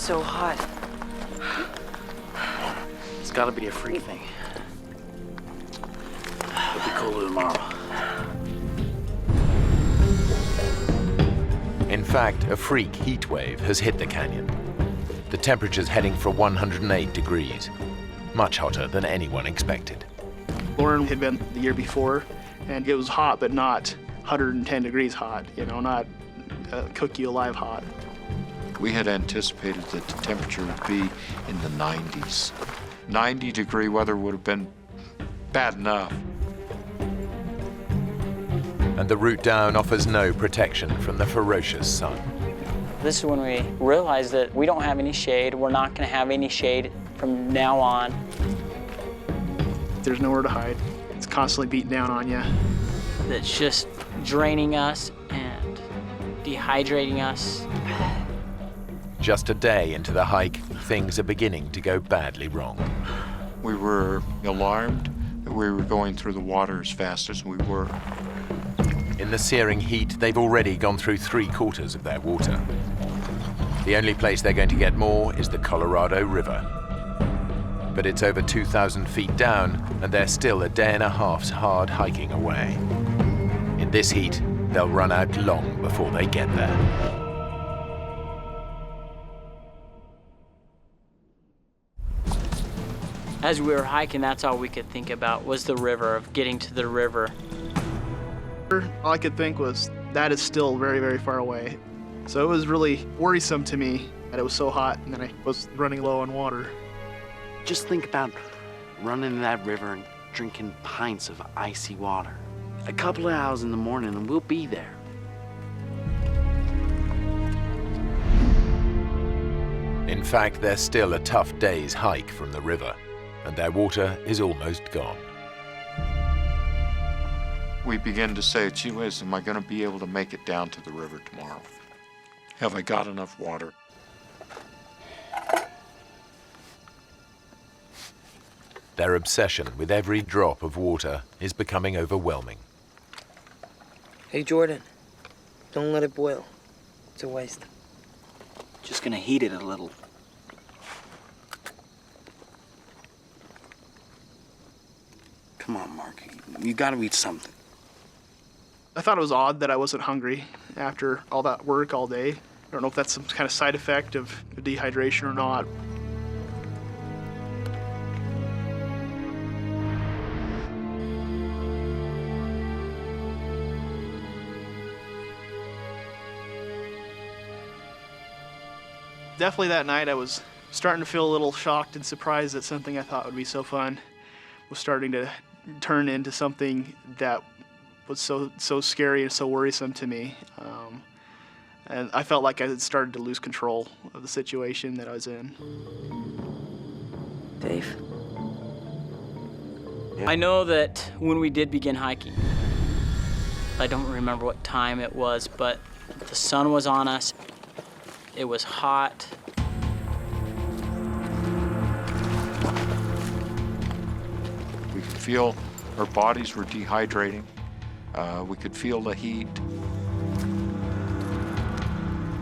so hot. It's gotta be a freak thing. It'll be colder tomorrow. In fact, a freak heat wave has hit the canyon. The temperature's heading for 108 degrees, much hotter than anyone expected. Lauren had been the year before, and it was hot, but not 110 degrees hot, you know, not cook you alive hot. We had anticipated that the temperature would be in the 90s. 90-degree weather would have been bad enough. And the route down offers no protection from the ferocious sun. This is when we realized that we don't have any shade. We're not going to have any shade from now on. There's nowhere to hide. It's constantly beating down on you. That's just draining us and dehydrating us. Just a day into the hike, things are beginning to go badly wrong. We were alarmed that we were going through the water as fast as we were. In the searing heat, they've already gone through 3/4 of their water. The only place they're going to get more is the Colorado River. But it's over 2,000 feet down, and they're still a day and a half's hard hiking away. In this heat, they'll run out long before they get there. As we were hiking, that's all we could think about was the river, of getting to the river. All I could think was, that is still very, very far away. So it was really worrisome to me that it was so hot and then I was running low on water. Just think about running in that river and drinking pints of icy water. A couple of hours in the morning and we'll be there. In fact, they're still a tough day's hike from the river, and their water is almost gone. We began to say, gee whiz, am I going to be able to make it down to the river tomorrow? Have I got enough water? Their obsession with every drop of water is becoming overwhelming. Hey, Jordan, don't let it boil. It's a waste. Just gonna heat it a little. Come on, Mark, you gotta eat something. I thought it was odd that I wasn't hungry after all that work all day. I don't know if that's some kind of side effect of dehydration or not. Definitely that night I was starting to feel a little shocked and surprised that something I thought would be so fun was starting to turn into something that was so scary and so worrisome to me. And I felt like I had started to lose control of the situation that I was in. Dave? I know that when we did begin hiking, I don't remember what time it was, but the sun was on us. It was hot. We could feel our bodies were dehydrating. We could feel the heat.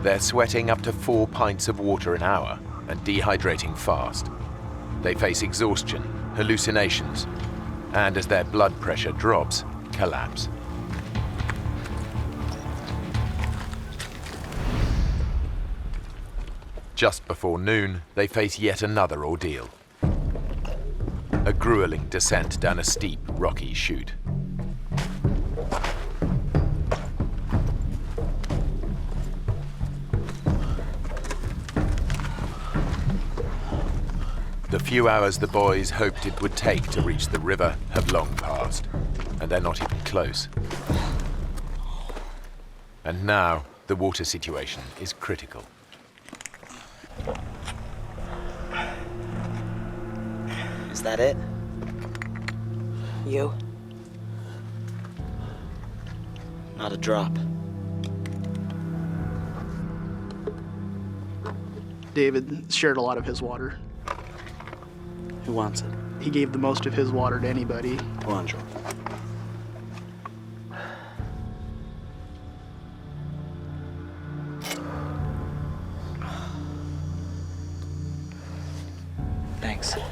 They're sweating up to 4 pints of water an hour and dehydrating fast. They face exhaustion, hallucinations, and as their blood pressure drops, collapse. Just before noon, they face yet another ordeal. A grueling descent down a steep, rocky chute. The few hours the boys hoped it would take to reach the river have long passed, and they're not even close. And now, the water situation is critical. Is that it? You? Not a drop. David shared a lot of his water. Who wants it? He gave the most of his water to anybody. Come on, Jordan. this.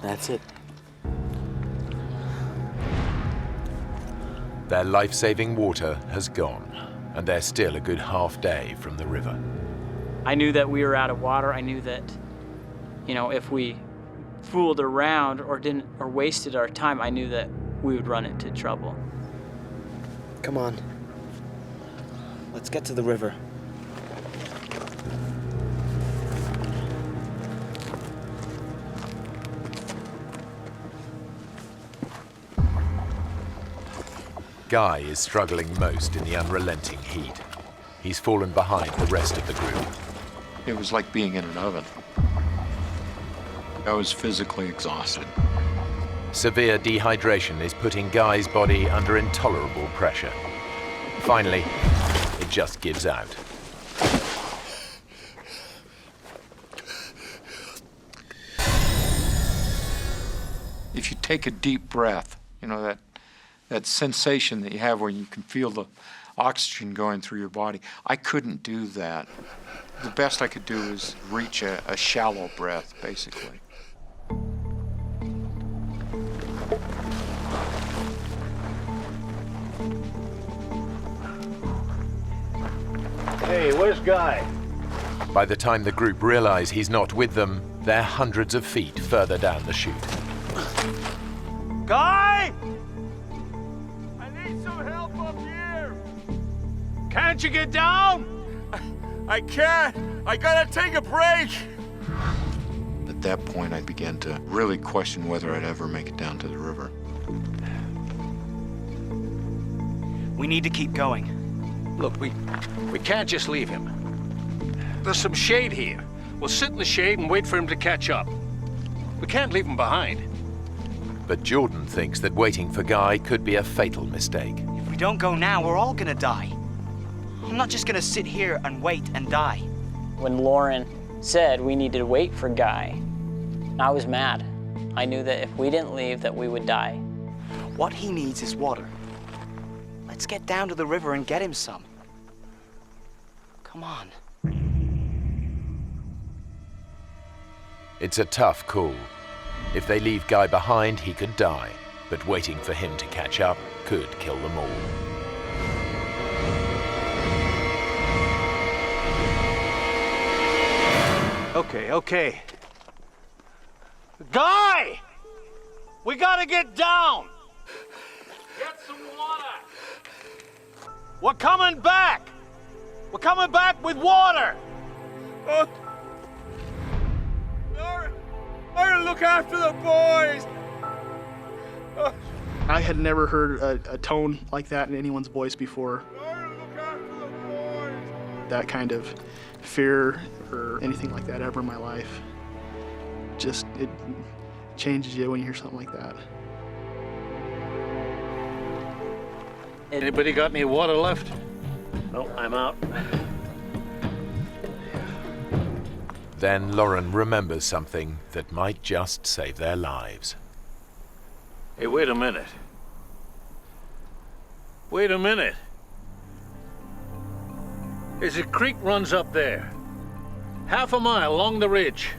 That's it. Their life-saving water has gone, and they're still a good half day from the river. I knew that we were out of water. I knew that, if we fooled around or wasted our time, I knew that we would run into trouble. Come on. Let's get to the river. Guy is struggling most in the unrelenting heat. He's fallen behind the rest of the group. It was like being in an oven. I was physically exhausted. Severe dehydration is putting Guy's body under intolerable pressure. Finally, it just gives out. If you take a deep breath, that sensation that you have when you can feel the oxygen going through your body, I couldn't do that. The best I could do is reach a shallow breath, basically. Hey, where's Guy? By the time the group realize he's not with them, they're hundreds of feet further down the chute. Guy! I need some help up here! Can't you get down? I can't! I gotta take a break! At that point, I began to really question whether I'd ever make it down to the river. We need to keep going. Look, we can't just leave him. There's some shade here. We'll sit in the shade and wait for him to catch up. We can't leave him behind. But Jordan thinks that waiting for Guy could be a fatal mistake. If we don't go now, we're all gonna die. I'm not just gonna sit here and wait and die. When Lauren said we needed to wait for Guy, I was mad. I knew that if we didn't leave, that we would die. What he needs is water. Let's get down to the river and get him some. Come on. It's a tough call. If they leave Guy behind, he could die, but waiting for him to catch up could kill them all. Okay. Guy! We gotta get down! Get some water! We're coming back! We're coming back with water! Lauren, look after the boys! I had never heard a tone like that in anyone's voice before. Lauren, look after the boys! That kind of fear or anything like that ever in my life. Just, it changes you when you hear something like that. Anybody got any water left? No, I'm out. Then Lauren remembers something that might just save their lives. Hey, wait a minute. Wait a minute. There's a creek runs up there. Half a mile along the ridge.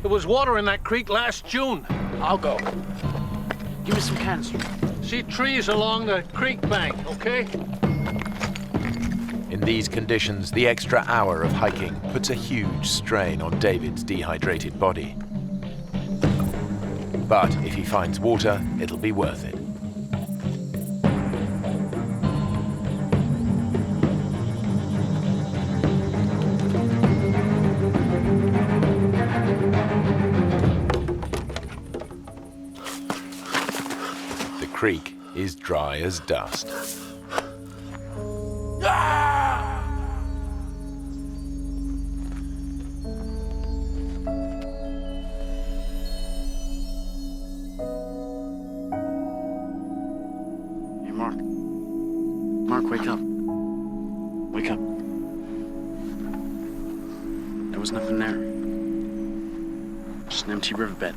There was water in that creek last June. I'll go. Give me some canister. See trees along the creek bank, okay? In these conditions, the extra hour of hiking puts a huge strain on David's dehydrated body. But if he finds water, it'll be worth it. The creek is dry as dust. Hey, Mark. Mark, wake up. Wake up. There was nothing there. Just an empty riverbed.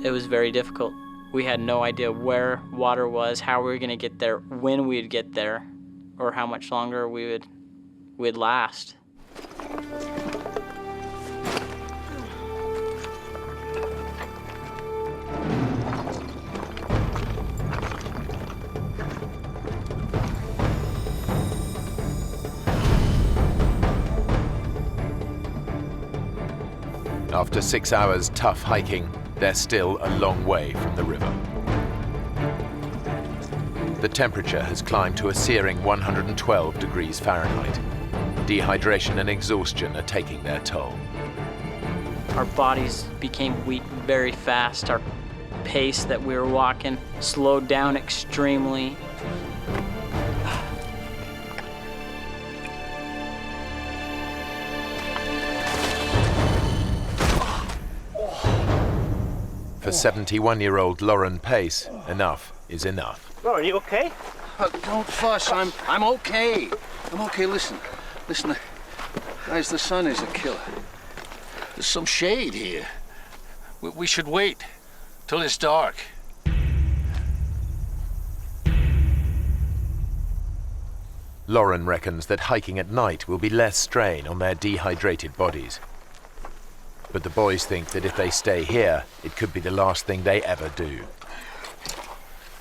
It was very difficult. We had no idea where water was, how we were going to get there, when we'd get there, or how much longer we'd last. After 6 hours tough hiking, they're still a long way from the river. The temperature has climbed to a searing 112 degrees Fahrenheit. Dehydration and exhaustion are taking their toll. Our bodies became weak very fast. Our pace that we were walking slowed down extremely. For 71-year-old Lauren Pace, enough is enough. Are you okay? Don't fuss. I'm okay. I'm okay. Listen, guys. The sun is a killer. There's some shade here. We should wait till it's dark. Lauren reckons that hiking at night will be less strain on their dehydrated bodies. But the boys think that if they stay here, it could be the last thing they ever do.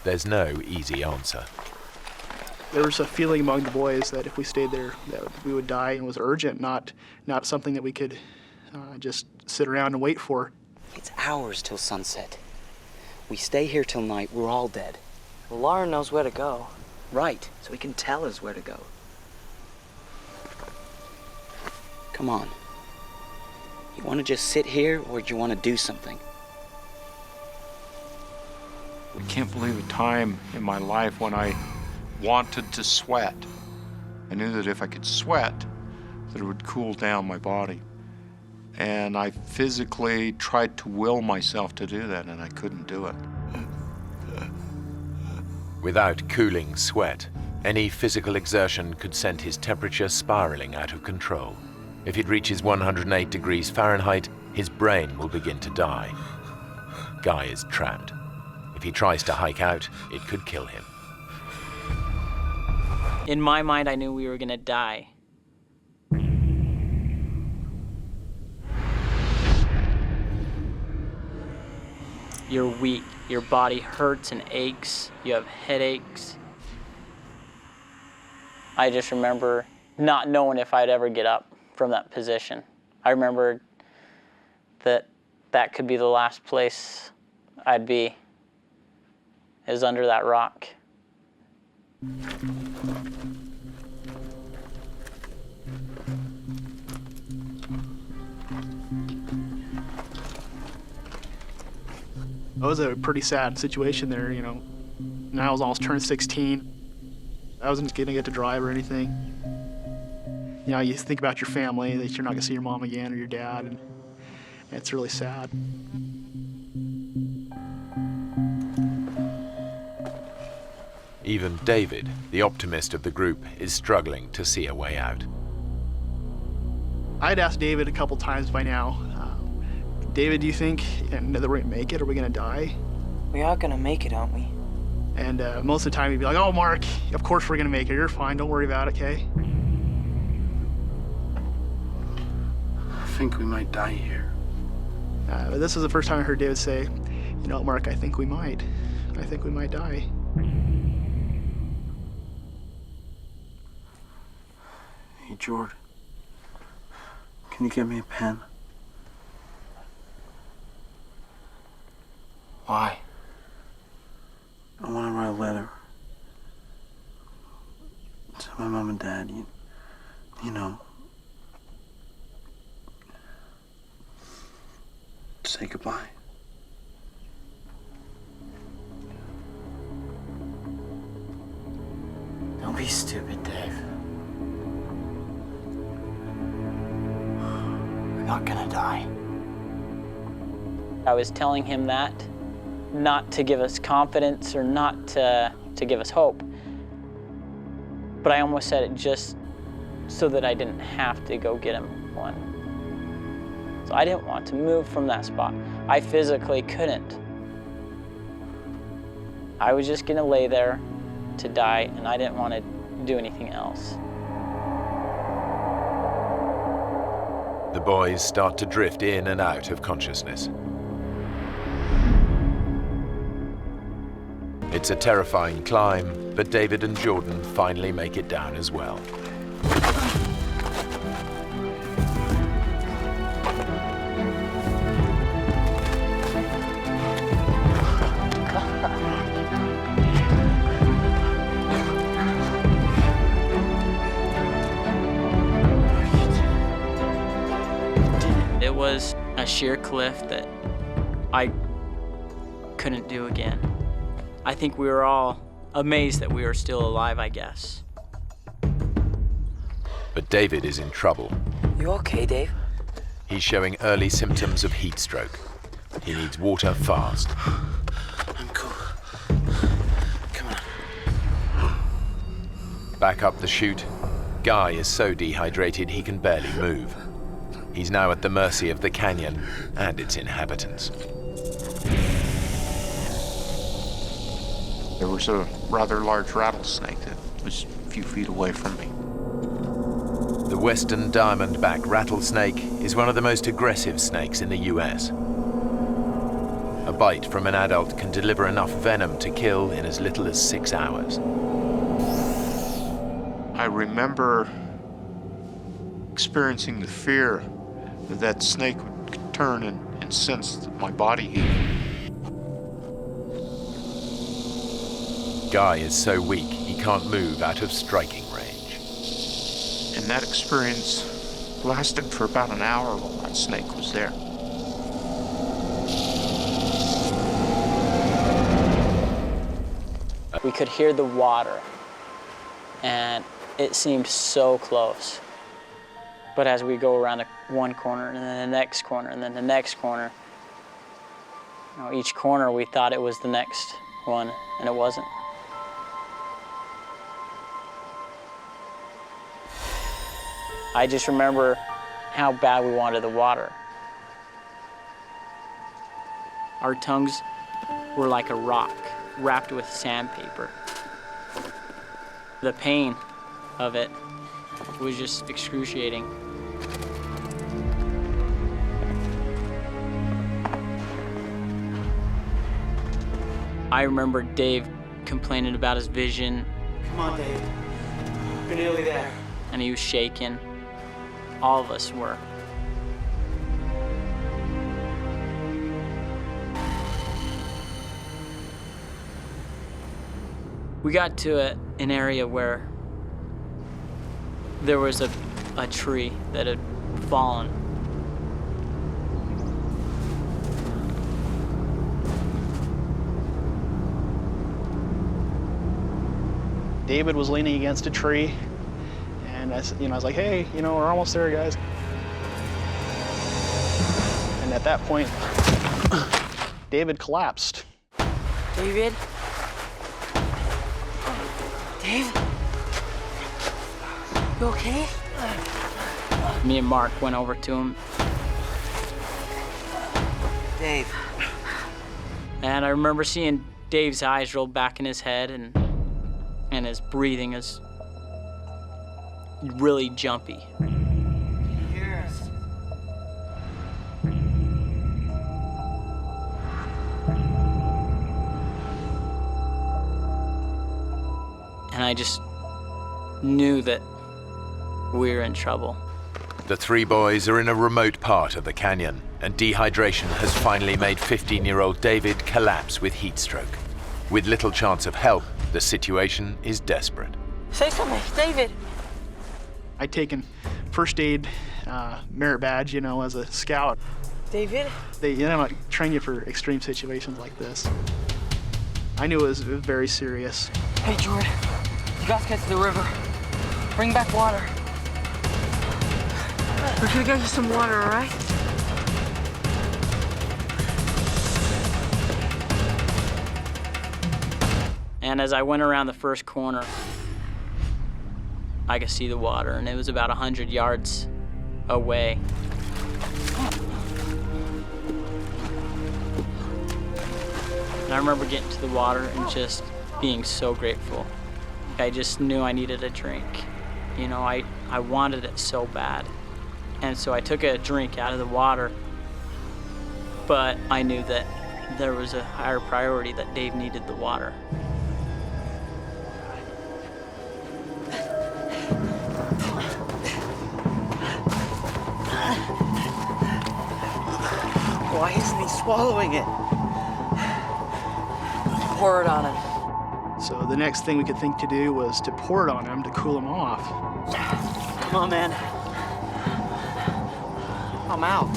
There's no easy answer. There was a feeling among the boys that if we stayed there, that we would die, and it was urgent, not something that we could just sit around and wait for. It's hours till sunset. We stay here till night, we're all dead. Well, Lauren knows where to go. Right, so he can tell us where to go. Come on. You want to just sit here, or do you want to do something? I can't believe a time in my life when I wanted to sweat. I knew that if I could sweat, that it would cool down my body. And I physically tried to will myself to do that, and I couldn't do it. Without cooling sweat, any physical exertion could send his temperature spiraling out of control. If it reaches 108 degrees Fahrenheit, his brain will begin to die. Guy is trapped. If he tries to hike out, it could kill him. In my mind, I knew we were gonna die. You're weak, your body hurts and aches, you have headaches. I just remember not knowing if I'd ever get up from that position. I remember that could be the last place I'd be, is under that rock. It was a pretty sad situation there, you know. And I was almost turned 16. I wasn't gonna get to drive or anything. You know, you think about your family, that you're not gonna see your mom again or your dad, and it's really sad. Even David, the optimist of the group, is struggling to see a way out. I'd asked David a couple times by now, David, do you think that we're gonna make it? Are we gonna die? We are gonna make it, aren't we? And most of the time he'd be like, oh, Mark, of course we're gonna make it. You're fine, don't worry about it, okay? I think we might die here. But this is the first time I heard David say, you know, Mark, I think we might. I think we might die. Hey, Jordan, can you get me a pen? Why? I want to write a letter to my mom and dad, you know. Say goodbye. Don't be stupid, Dave. We're not gonna die. I was telling him that, not to give us confidence or not to give us hope. But I almost said it just so that I didn't have to go get him one. So I didn't want to move from that spot. I physically couldn't. I was just gonna lay there to die, and I didn't want to do anything else. The boys start to drift in and out of consciousness. It's a terrifying climb, but David and Jordan finally make it down as well. It was a sheer cliff that I couldn't do again. I think we were all amazed that we were still alive, I guess. But David is in trouble. You okay, Dave? He's showing early symptoms of heat stroke. He needs water fast. I'm cool. Come on. Back up the chute, Guy is so dehydrated he can barely move. He's now at the mercy of the canyon and its inhabitants. There was a rather large rattlesnake that was a few feet away from me. The western diamondback rattlesnake is one of the most aggressive snakes in the US. A bite from an adult can deliver enough venom to kill in as little as 6 hours. I remember experiencing the fear that that snake would turn and sense my body heat. Guy is so weak he can't move out of striking range. And that experience lasted for about an hour while that snake was there. We could hear the water, and it seemed so close. But as we go around one corner, and then the next corner, and then the next corner, each corner we thought it was the next one, and it wasn't. I just remember how bad we wanted the water. Our tongues were like a rock wrapped with sandpaper. The pain of it was just excruciating. I remember Dave complaining about his vision. Come on, Dave. You're nearly there. And he was shaking. All of us were. We got to an area where there was a tree that had fallen. David was leaning against a tree, and I was like, hey, we're almost there, guys. And at that point, David collapsed. David? Dave? You okay? Me and Mark went over to him. Dave. And I remember seeing Dave's eyes roll back in his head, and his breathing is really jumpy. Hear us. And I just knew that we were in trouble. The three boys are in a remote part of the canyon, and dehydration has finally made 15-year-old David collapse with heat stroke. With little chance of help, the situation is desperate. Say something, David. I'd taken first aid merit badge, as a scout. David? They train you for extreme situations like this. I knew it was very serious. Hey, Jordan. You got to get to the river. Bring back water. We're gonna get you some water, all right? And as I went around the first corner, I could see the water, and it was about 100 yards away. And I remember getting to the water and just being so grateful. I just knew I needed a drink. You know, I wanted it so bad. And so I took a drink out of the water, but I knew that there was a higher priority, that Dave needed the water. Why isn't he swallowing it? Pour it on him. So the next thing we could think to do was to pour it on him to cool him off. Come on, man. I'm out.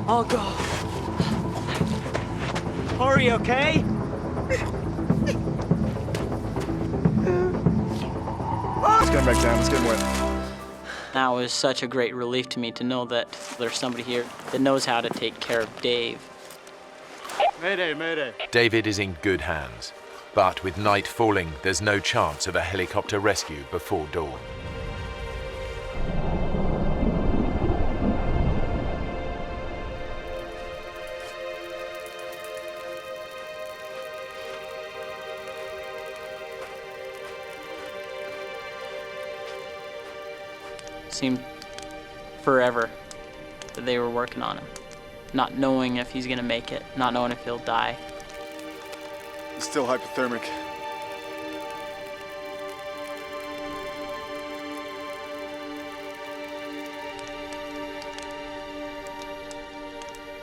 I'll go. Are you okay? Let's get him back down. Let's get him wet. That was such a great relief to me to know that there's somebody here that knows how to take care of Dave. Mayday, mayday. David is in good hands, but with night falling, there's no chance of a helicopter rescue before dawn. Seemed forever that they were working on him, not knowing if he's gonna make it, not knowing if he'll die. He's still hypothermic.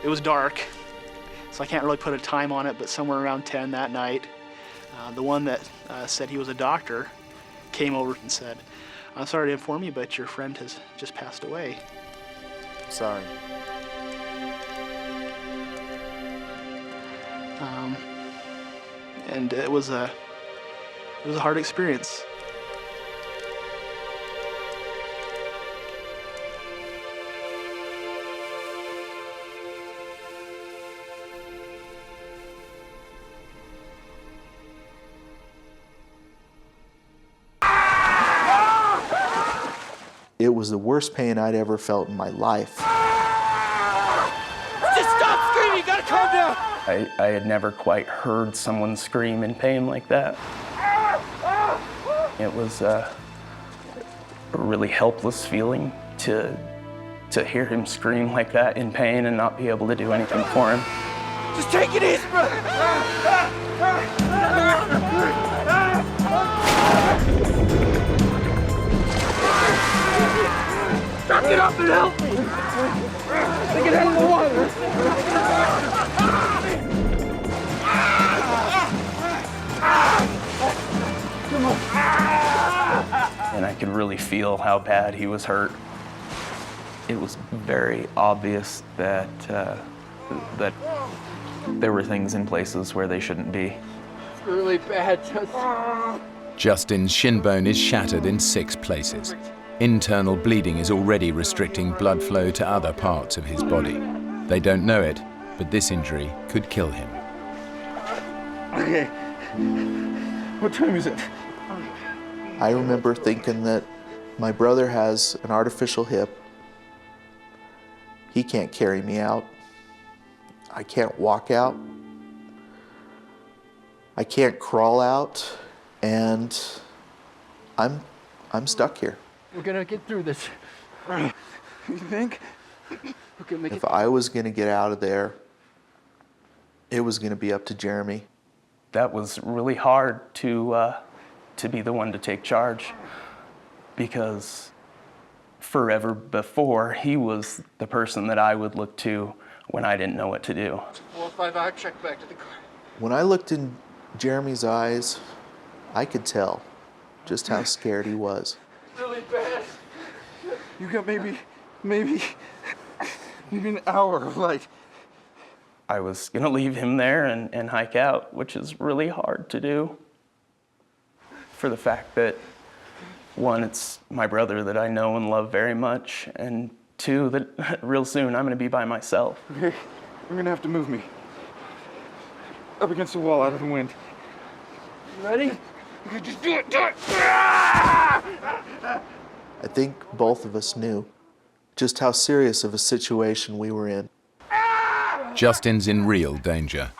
It was dark, so I can't really put a time on it, but somewhere around 10 that night, the one that said he was a doctor came over and said, "I'm sorry to inform you, but your friend has just passed away." Sorry. And it was a hard experience. It was the worst pain I'd ever felt in my life. Just stop screaming! You gotta calm down! I had never quite heard someone scream in pain like that. It was a really helpless feeling to hear him scream like that in pain and not be able to do anything for him. Just take it easy, bro! Get up and help me! Get out of the water! Come on! And I could really feel how bad he was hurt. It was very obvious that that there were things in places where they shouldn't be. It's really bad, Justin's shin bone is shattered in 6 places. Internal bleeding is already restricting blood flow to other parts of his body. They don't know it, but this injury could kill him. Okay. What time is it? I remember thinking that my brother has an artificial hip. He can't carry me out. I can't walk out. I can't crawl out, and I'm stuck here. We're gonna get through this. You think? If I was gonna get out of there, it was gonna be up to Jeremy. That was really hard to be the one to take charge, because forever before, he was the person that I would look to when I didn't know what to do. 4-5 hour check back to the car. When I looked in Jeremy's eyes, I could tell just how scared he was. Really bad. You got maybe an hour of light. I was gonna leave him there and hike out, which is really hard to do, for the fact that, one, it's my brother that I know and love very much, and two, that real soon I'm gonna be by myself. Okay, you're gonna have to move me. Up against the wall, out of the wind. You ready? Okay, just do it, do it! I think both of us knew just how serious of a situation we were in. Justin's in real danger.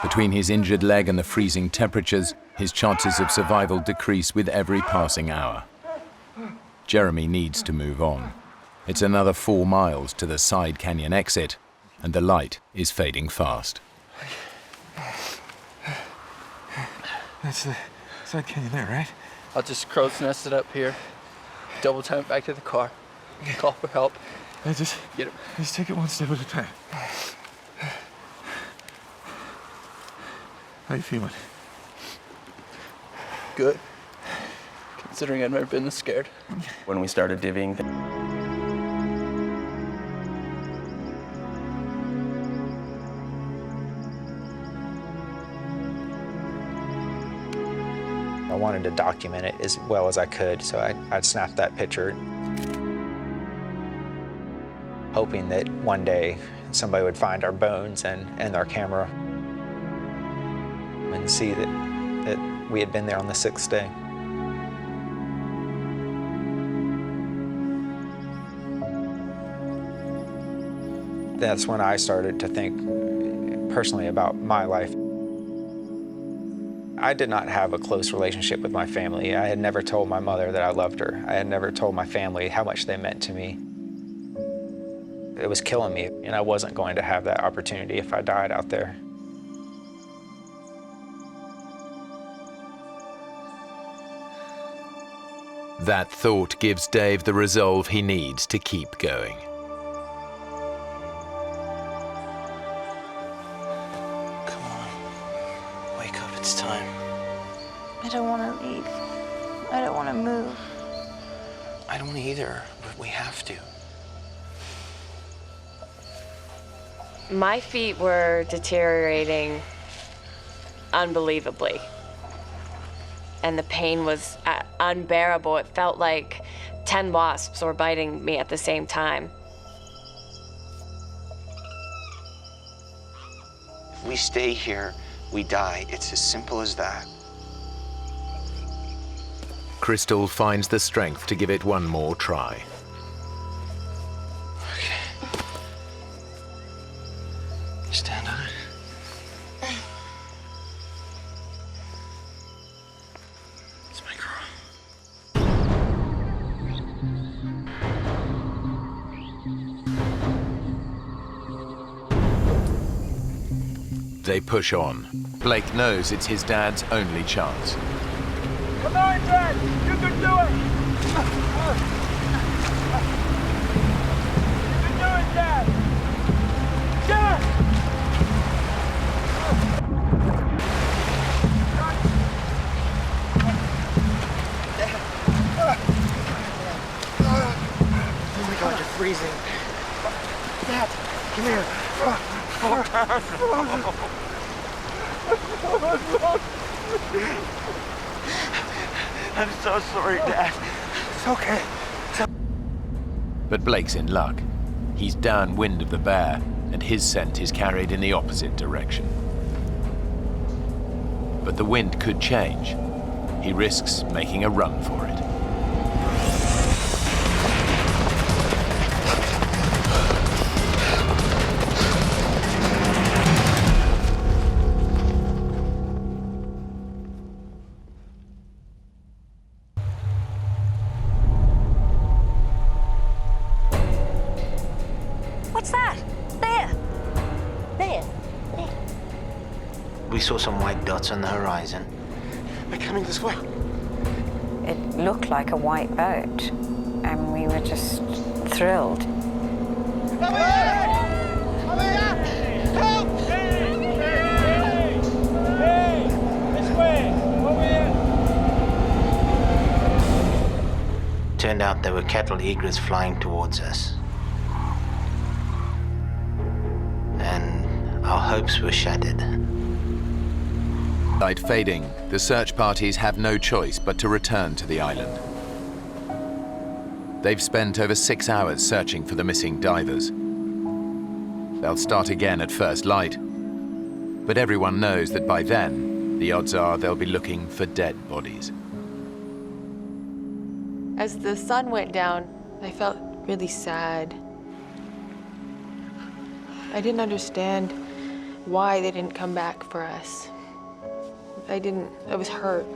Between his injured leg and the freezing temperatures, his chances of survival decrease with every passing hour. Jeremy needs to move on. It's another 4 miles to the side canyon exit, and the light is fading fast. That's the side canyon there, right? I'll just crow's nest it up here, double time it back to the car, call for help. Just take it one step at a time. How you feeling? Good, considering I've never been this scared. When we started divvying, I wanted to document it as well as I could, so I'd snapped that picture, hoping that one day somebody would find our bones and our camera and see that we had been there on the 6th day. That's when I started to think personally about my life. I did not have a close relationship with my family. I had never told my mother that I loved her. I had never told my family how much they meant to me. It was killing me, and I wasn't going to have that opportunity if I died out there. That thought gives Dave the resolve he needs to keep going. It's time. I don't want to leave. I don't want to move. I don't either, but we have to. My feet were deteriorating unbelievably. And the pain was unbearable. It felt like 10 wasps were biting me at the same time. If we stay here, we die. It's as simple as that. Crystal finds the strength to give it one more try. Okay. Stand on it. It's my girl. They push on. Blake knows it's his dad's only chance. Come on, Dad! You can do it! You can do it, Dad! Dad! Oh my God, you're freezing. Dad, come here. I'm so sorry, Dad. It's okay. But Blake's in luck. He's downwind of the bear, and his scent is carried in the opposite direction. But the wind could change. He risks making a run for it. What's that? There. There. We saw some white dots on the horizon. They're coming this way. It looked like a white boat, and we were just thrilled. Over here! Over here! Help! Hey! This way! Over here! Turned out there were cattle egrets flying towards us. And our hopes were shattered. Light fading, the search parties have no choice but to return to the island. They've spent over 6 hours searching for the missing divers. They'll start again at first light, but everyone knows that by then, the odds are they'll be looking for dead bodies. As the sun went down, I felt really sad. I didn't understand why they didn't come back for us. I was hurt.